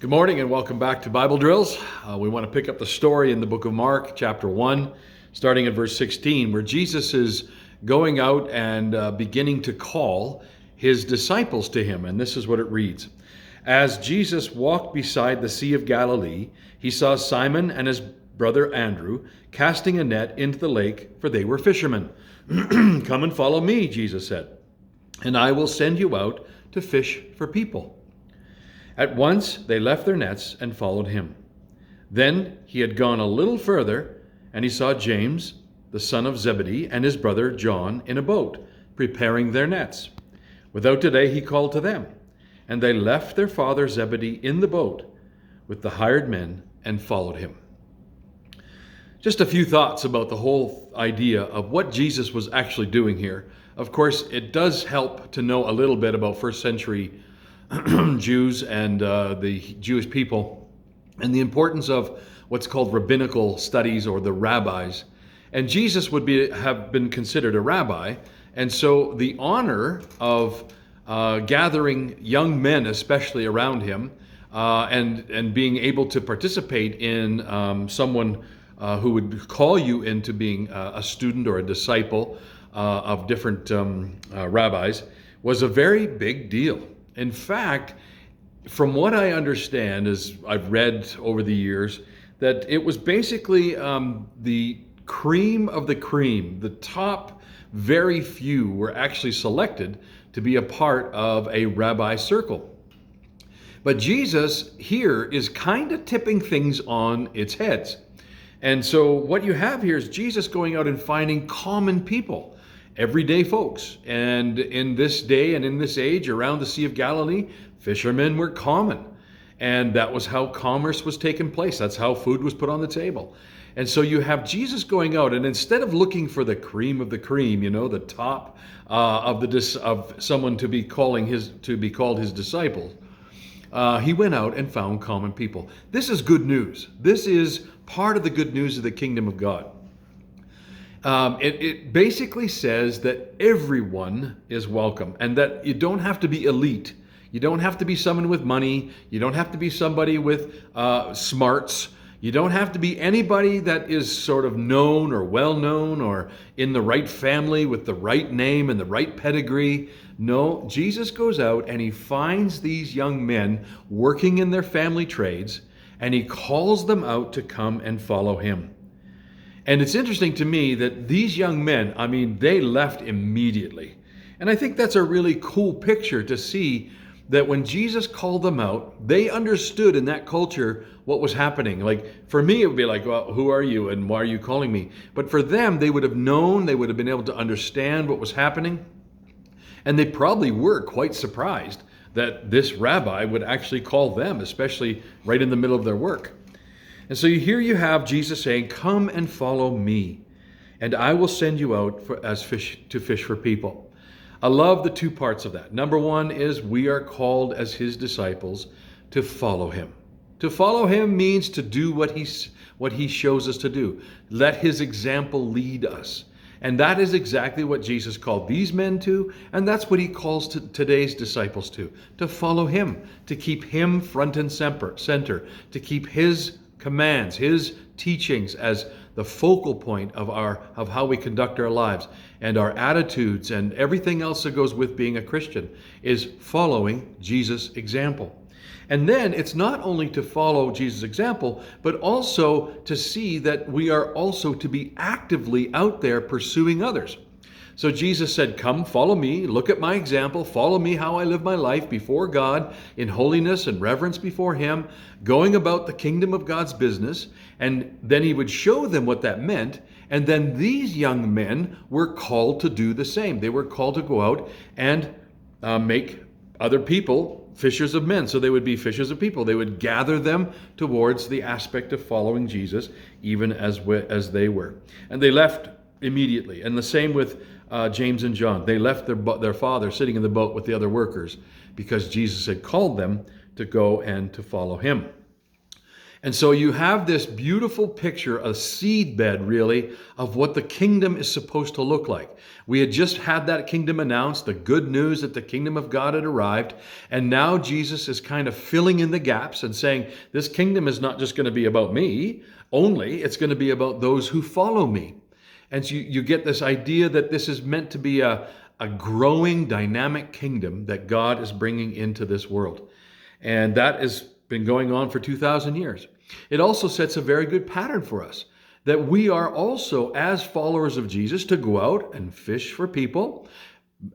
Good morning and welcome back to Bible Drills. We want to pick up the story in the book of Mark, chapter 1, starting at verse 16, where Jesus is going out and beginning to call his disciples to him. And this is what it reads. As Jesus walked beside the Sea of Galilee, he saw Simon and his brother Andrew casting a net into the lake, for they were fishermen. Come and follow me, Jesus said, and I will send you out to fish for people. At once they left their nets and followed him. Then he had gone a little further, and he saw James, the son of Zebedee, and his brother John in a boat, preparing their nets. Without delay he called to them, and they left their father Zebedee in the boat with the hired men and followed him. Just a few thoughts about the whole idea of what Jesus was actually doing here. Of course, it does help to know a little bit about first century Jews and the Jewish people, and the importance of what's called rabbinical studies, or the rabbis. And Jesus would have been considered a rabbi, and so the honor of gathering young men, especially around him, and being able to participate in someone who would call you into being a student or a disciple of different rabbis was a very big deal. In fact, from what I understand, as I've read over the years, that it was basically the cream of the cream. The top very few were actually selected to be a part of a rabbi circle. But Jesus here is kind of tipping things on its heads. And so what you have here is Jesus going out and finding common people, everyday folks. And in this day and in this age around the Sea of Galilee, fishermen were common. And that was how commerce was taking place. That's how food was put on the table. And so you have Jesus going out, and instead of looking for the cream of the cream, the top of someone to be called his disciples, he went out and found common people. This is good news. This is part of the good news of the kingdom of God. It basically says that everyone is welcome, and that you don't have to be elite. You don't have to be someone with money. You don't have to be somebody with smarts. You don't have to be anybody that is sort of known or well-known or in the right family with the right name and the right pedigree. No, Jesus goes out and he finds these young men working in their family trades, and he calls them out to come and follow him. And it's interesting to me that these young men, they left immediately. And I think that's a really cool picture to see that when Jesus called them out, they understood in that culture what was happening. Like for me, it would be like, well, who are you and why are you calling me? But for them, they would have known, they would have been able to understand what was happening. And they probably were quite surprised that this rabbi would actually call them, especially right in the middle of their work. And so here you have Jesus saying, come and follow me, and I will send you out to fish for people. I love the two parts of that. Number one is we are called as his disciples to follow him. To follow him means to do what he shows us to do. Let his example lead us. And that is exactly what Jesus called these men to, and that's what he calls today's disciples to follow him, to keep him front and center, to keep his commands, his teachings as the focal point of how we conduct our lives, and our attitudes and everything else that goes with being a Christian is following Jesus' example. And then it's not only to follow Jesus' example, but also to see that we are also to be actively out there pursuing others. So Jesus said, come, follow me, look at my example, follow me how I live my life before God in holiness and reverence before him, going about the kingdom of God's business. And then he would show them what that meant. And then these young men were called to do the same. They were called to go out and make other people fishers of men. So they would be fishers of people. They would gather them towards the aspect of following Jesus, even as they were. And they left immediately. And the same with James and John. They left their father sitting in the boat with the other workers because Jesus had called them to go and to follow him. And so you have this beautiful picture, a seed bed really, of what the kingdom is supposed to look like. We had just had that kingdom announced, the good news that the kingdom of God had arrived. And now Jesus is kind of filling in the gaps and saying, this kingdom is not just going to be about me only, it's going to be about those who follow me. And so you get this idea that this is meant to be a growing, dynamic kingdom that God is bringing into this world. And that has been going on for 2,000 years. It also sets a very good pattern for us that we are also, as followers of Jesus, to go out and fish for people.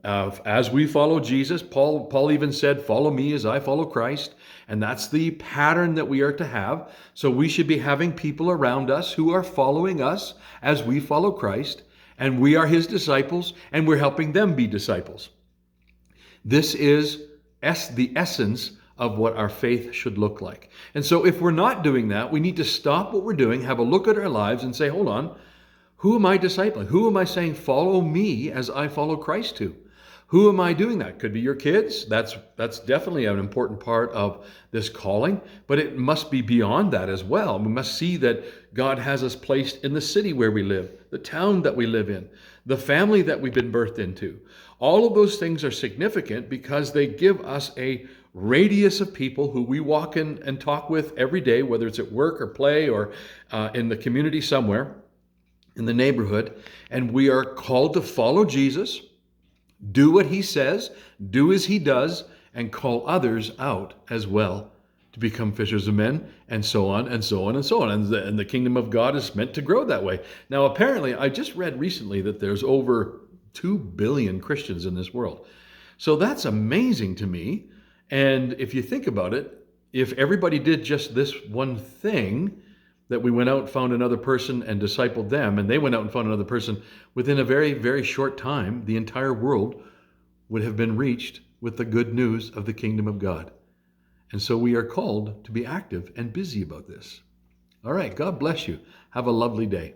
As we follow Jesus, Paul even said, follow me as I follow Christ. And that's the pattern that we are to have. So we should be having people around us who are following us as we follow Christ. And we are his disciples, and we're helping them be disciples. This is the essence of what our faith should look like. And so if we're not doing that, we need to stop what we're doing, have a look at our lives and say, hold on, who am I discipling? Who am I saying, follow me as I follow Christ to? Who am I doing that? Could be your kids. That's definitely an important part of this calling, but it must be beyond that as well. We must see that God has us placed in the city where we live, the town that we live in, the family that we've been birthed into. All of those things are significant because they give us a radius of people who we walk in and talk with every day, whether it's at work or play or in the community somewhere, in the neighborhood. And we are called to follow Jesus, do what he says, do as he does, and call others out as well to become fishers of men, and so on and so on and so on. And the kingdom of God is meant to grow that way. Now, apparently, I just read recently that there's over 2 billion Christians in this world. So that's amazing to me. And if you think about it, if everybody did just this one thing, that we went out and found another person and discipled them, and they went out and found another person, within a very, very short time, the entire world would have been reached with the good news of the kingdom of God. And so we are called to be active and busy about this. All right, God bless you. Have a lovely day.